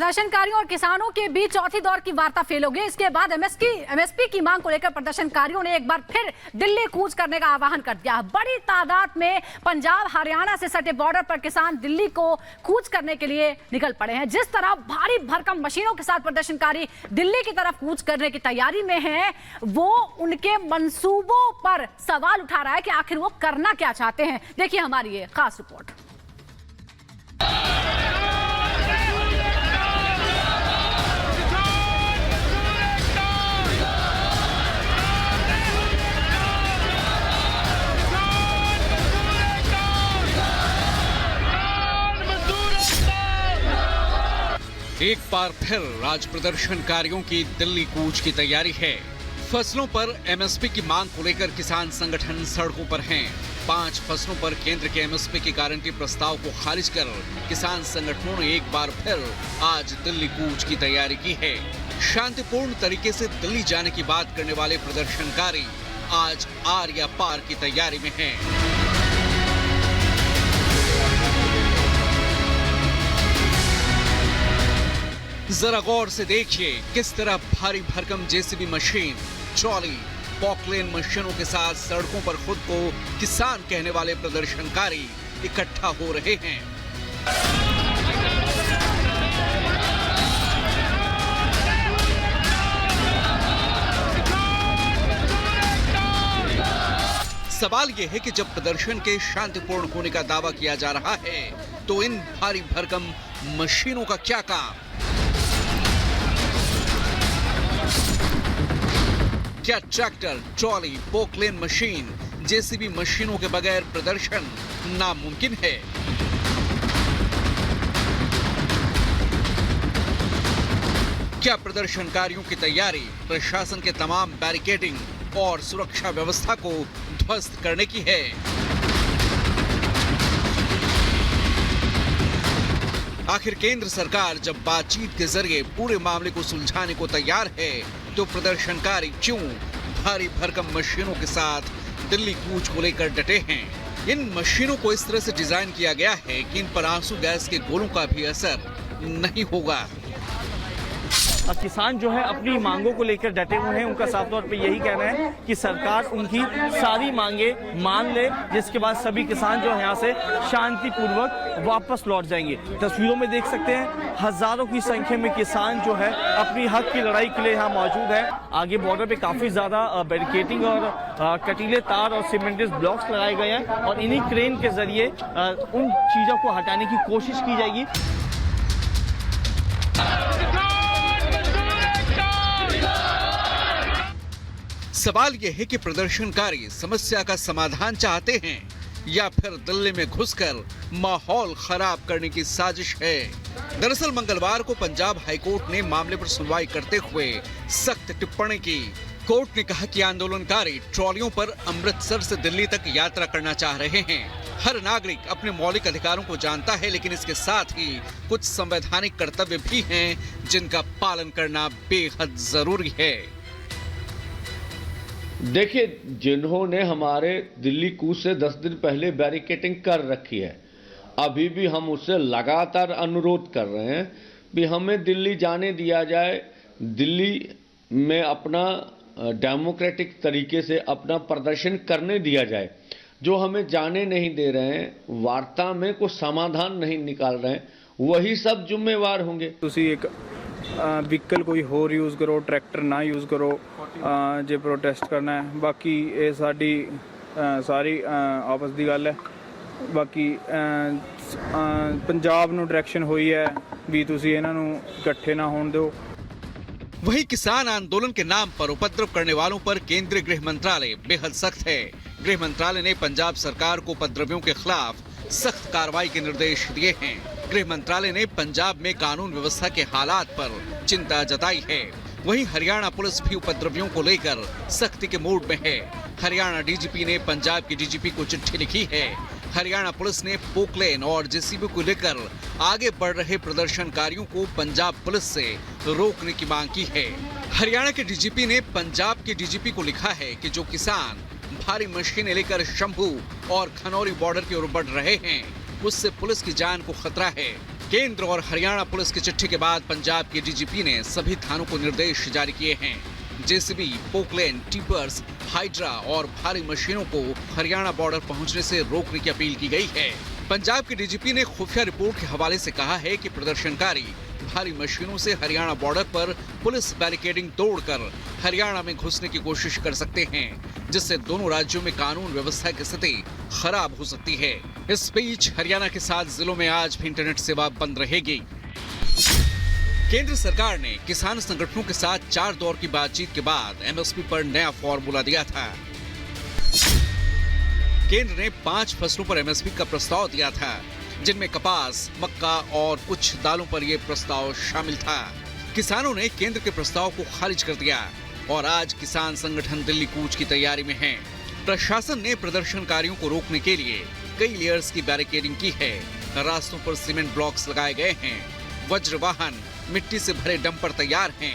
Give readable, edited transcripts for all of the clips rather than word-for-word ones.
प्रदर्शनकारियों और किसानों के बीच चौथी दौर की वार्ता फेल हो गई। इसके बाद एमएसपी की मांग को लेकर प्रदर्शनकारियों ने एक बार फिर दिल्ली कूच करने का आह्वान कर दिया। बड़ी तादाद में पंजाब हरियाणा से सटे बॉर्डर पर किसान दिल्ली को कूच करने के लिए निकल पड़े हैं। जिस तरह भारी भरकम मशीनों के साथ प्रदर्शनकारी दिल्ली की तरफ कूच करने की तैयारी में हैं, वो उनके मंसूबों पर सवाल उठा रहा है कि आखिर वो करना क्या चाहते हैं। देखिए हमारी ये खास रिपोर्ट। एक बार फिर आज प्रदर्शनकारियों की दिल्ली कूच की तैयारी है। फसलों पर एमएसपी की मांग को लेकर किसान संगठन सड़कों पर हैं। 5 फसलों पर केंद्र के एमएसपी की गारंटी प्रस्ताव को खारिज कर किसान संगठनों ने एक बार फिर आज दिल्ली कूच की तैयारी की है। शांतिपूर्ण तरीके से दिल्ली जाने की बात करने वाले प्रदर्शनकारी आज आर या पार की तैयारी में हैं। जरा गौर से देखिए किस तरह भारी भरकम जेसीबी मशीन, ट्रॉली, पॉकलेन मशीनों के साथ सड़कों पर खुद को किसान कहने वाले प्रदर्शनकारी इकट्ठा हो रहे हैं। सवाल यह है कि जब प्रदर्शन के शांतिपूर्ण होने का दावा किया जा रहा है तो इन भारी भरकम मशीनों का क्या काम? क्या tractor, trolley, Poclain machine, JCB मशीनों के बगैर प्रदर्शन नामुमकिन है? क्या प्रदर्शनकारियों की तैयारी प्रशासन के तमाम बैरिकेडिंग और सुरक्षा व्यवस्था को ध्वस्त करने की है? आखिर केंद्र सरकार जब बातचीत के जरिए पूरे मामले को सुलझाने को तैयार है तो प्रदर्शनकारी क्यों भारी भरकम मशीनों के साथ दिल्ली कूच को लेकर डटे हैं? इन मशीनों को इस तरह से डिजाइन किया गया है कि इन पर आंसू गैस के गोलों का भी असर नहीं होगा। किसान जो है अपनी मांगों को लेकर डटे हुए हैं। उनका साफ तौर पे यही कहना है कि सरकार उनकी सारी मांगे मान ले, जिसके बाद सभी किसान जो है यहाँ से शांतिपूर्वक वापस लौट जाएंगे। तस्वीरों में देख सकते हैं हजारों की संख्या में किसान जो है अपनी हक की लड़ाई के लिए यहाँ मौजूद है। आगे बॉर्डर पे काफी ज्यादा बैरिकेडिंग और कटीले तार और सीमेंटेड ब्लॉक्स लगाए गए हैं और इन्हीं क्रेन के जरिए उन चीजों को हटाने की कोशिश की जाएगी। सवाल यह है कि प्रदर्शनकारी समस्या का समाधान चाहते हैं या फिर दिल्ली में घुसकर माहौल खराब करने की साजिश है। दरअसल मंगलवार को पंजाब हाईकोर्ट ने मामले पर सुनवाई करते हुए सख्त टिप्पणी की। कोर्ट ने कहा कि आंदोलनकारी ट्रॉलियों पर अमृतसर से दिल्ली तक यात्रा करना चाह रहे हैं। हर नागरिक अपने मौलिक अधिकारों को जानता है, लेकिन इसके साथ ही कुछ संवैधानिक कर्तव्य भी हैं जिनका पालन करना बेहद जरूरी है। देखिए, जिन्होंने हमारे दिल्ली कूच से 10 दिन पहले बैरिकेडिंग कर रखी है, अभी भी हम उससे लगातार अनुरोध कर रहे हैं कि हमें दिल्ली जाने दिया जाए, दिल्ली में अपना डेमोक्रेटिक तरीके से अपना प्रदर्शन करने दिया जाए। जो हमें जाने नहीं दे रहे हैं, वार्ता में कोई समाधान नहीं निकाल रहे हैं, वही सब जिम्मेवार होंगे। तुसी एक व्हीकल कोई होर यूज़ करो, ट्रैक्टर ना यूज़ करो जे प्रोटेस्ट करना है। बाकी ये साडी सारी आपस दी गल है। बाकी पंजाब नूं डायरेक्शन हुई है भी तुसी इन्हां नूं इकट्ठे ना होण दिओ। वहीं किसान आंदोलन के नाम पर उपद्रव करने वालों पर केंद्रीय गृह मंत्रालय बेहद सख्त है। गृह मंत्रालय ने पंजाब सरकार को उपद्रवियों के खिलाफ सख्त कार्रवाई के निर्देश दिए हैं। गृह मंत्रालय ने पंजाब में कानून व्यवस्था के हालात पर चिंता जताई है। वहीं हरियाणा पुलिस भी उपद्रवियों को लेकर सख्ती के मूड में है। हरियाणा डीजीपी ने पंजाब की डीजीपी को चिट्ठी लिखी है। हरियाणा पुलिस ने पोकलेन और जेसीबी को लेकर आगे बढ़ रहे प्रदर्शनकारियों को पंजाब पुलिस से रोकने की मांग की है। हरियाणा के डीजीपी ने पंजाब के डीजीपी को लिखा है कि जो किसान भारी मशीनें लेकर शंभू और खनौरी बॉर्डर की ओर बढ़ रहे हैं, उससे पुलिस की जान को खतरा है। केंद्र और हरियाणा पुलिस की चिट्ठी के बाद पंजाब के डीजीपी ने सभी थानों को निर्देश जारी किए हैं। जेसीबी, पोकलेन, टिपर्स, हाइड्रा और भारी मशीनों को हरियाणा बॉर्डर पहुंचने से रोकने की अपील की गई है। पंजाब के डीजीपी ने खुफिया रिपोर्ट के हवाले से कहा है कि प्रदर्शनकारी भारी मशीनों से हरियाणा बॉर्डर पर पुलिस बैरिकेडिंग तोड़कर हरियाणा में घुसने की कोशिश कर सकते हैं, जिससे दोनों राज्यों में कानून व्यवस्था की स्थिति खराब हो सकती है। इस बीच हरियाणा के 7 जिलों में आज भी इंटरनेट सेवा बंद रहेगी। केंद्र सरकार ने किसान संगठनों के साथ 4 दौर की बातचीत के बाद एमएसपी पर नया फॉर्मूला दिया था। केंद्र ने 5 फसलों पर एमएसपी का प्रस्ताव दिया था, जिनमें कपास, मक्का और कुछ दालों पर यह प्रस्ताव शामिल था। किसानों ने केंद्र के प्रस्ताव को खारिज कर दिया और आज किसान संगठन दिल्ली कूच की तैयारी में हैं। प्रशासन ने प्रदर्शनकारियों को रोकने के लिए कई लेयर्स की बैरिकेडिंग की है। रास्तों पर सीमेंट ब्लॉक्स लगाए गए हैं। वज्र वाहन, मिट्टी से भरे डंपर तैयार हैं।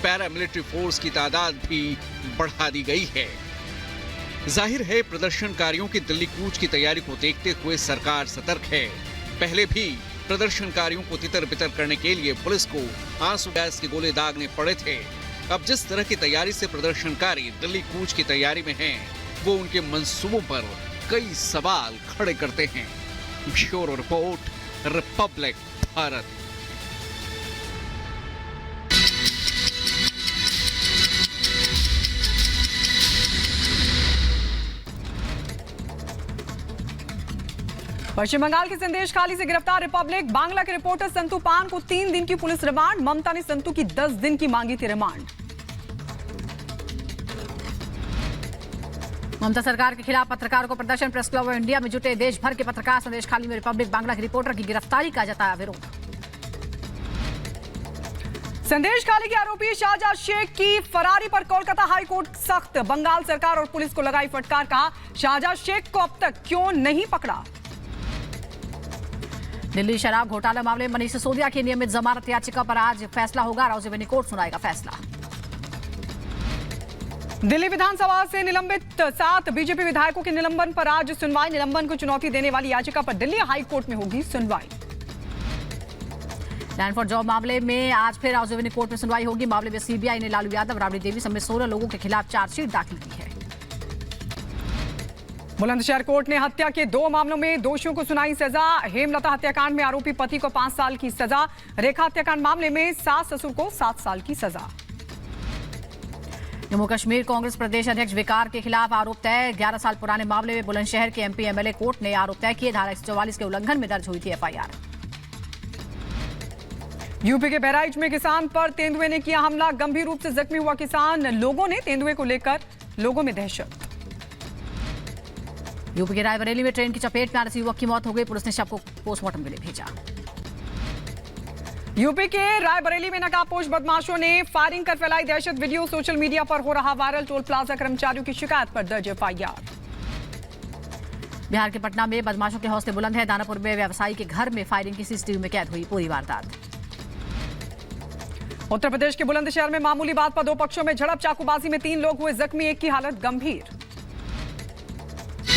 पैरामिलिट्री फोर्स की तादाद भी बढ़ा दी गई है। जाहिर है प्रदर्शनकारियों की दिल्ली कूच की तैयारी को देखते हुए सरकार सतर्क है। पहले भी प्रदर्शनकारियों को तितर बितर करने के लिए पुलिस को आंसू गैस के गोले दागने पड़े थे। अब जिस तरह की तैयारी से प्रदर्शनकारी दिल्ली कूच की तैयारी में हैं, वो उनके मंसूबों पर कई सवाल खड़े करते हैं। Bureau report, Republic Bharat. Pashchim Bangal के संदेश खाली से गिरफ्तार रिपब्लिक बांग्ला के रिपोर्टर संतू पान को 3 दिन की पुलिस रिमांड। ममता ने संतू की 10 दिन की मांगी थी रिमांड। ममता सरकार के खिलाफ पत्रकारों को प्रदर्शन। प्रेस क्लब ऑफ इंडिया में जुटे देश भर के पत्रकार संदेश खाली में रिपब्लिक बांग्ला के रिपोर्टर की गिरफ्तारी का जताया विरोध। संदेश खाली के आरोपी शाहजहां शेख की फरारी पर कोलकाता हाईकोर्ट सख्त। बंगाल सरकार और पुलिस को लगाई फटकार। कहा शाहजहां शेख को अब तक क्यों नहीं पकड़ा। दिल्ली शराब घोटाला मामले में मनीष सिसोदिया की नियमित जमानत याचिका पर आज फैसला होगा। राउज़ेवेनी कोर्ट सुनाएगा फैसला। दिल्ली विधानसभा से निलंबित 7 बीजेपी विधायकों के निलंबन पर आज सुनवाई। निलंबन को चुनौती देने वाली याचिका पर दिल्ली हाईकोर्ट में होगी सुनवाई। लैंड फॉर जॉब मामले में आज फिर राउज़ेवेनी कोर्ट में सुनवाई होगी। मामले में सीबीआई ने लालू यादव, राबड़ी देवी समेत 16 लोगों के खिलाफ चार्जशीट दाखिल की है। बुलंदशहर कोर्ट ने हत्या के 2 मामलों में दोषियों को सुनाई सजा। हेमलता हत्याकांड में आरोपी पति को 5 साल की सजा। रेखा हत्याकांड मामले में सास ससुर को 7 साल की सजा। जम्मू कश्मीर कांग्रेस प्रदेश अध्यक्ष विकार के खिलाफ आरोप तय। 11 साल पुराने मामले में बुलंदशहर के एमपी एमएलए कोर्ट ने आरोप तय किए। धारा 144 के उल्लंघन में दर्ज हुई थी एफआईआर। यूपी के बहराइच में किसान पर तेंदुए ने किया हमला। गंभीर रूप से जख्मी हुआ किसान। लोगों ने तेंदुए को लेकर लोगों में दहशत। यूपी के रायबरेली में ट्रेन की चपेट में आने से युवक की मौत हो गई। पुलिस ने शव को पोस्टमार्टम के लिए भेजा। यूपी के रायबरेली में नकाबपोश बदमाशों ने फायरिंग कर फैलाई दहशत। वीडियो सोशल मीडिया पर हो रहा वायरल। टोल प्लाजा कर्मचारियों की शिकायत पर दर्ज एफआईआर। बिहार के पटना में बदमाशों के हौसले बुलंद है। दानापुर में व्यवसायी के घर में फायरिंग की सीसीटीवी में कैद हुई पूरी वारदात। उत्तर प्रदेश के बुलंदशहर में मामूली बात पर 2 पक्षों में झड़प। चाकूबाजी में 3 लोग हुए जख्मी, एक की हालत गंभीर।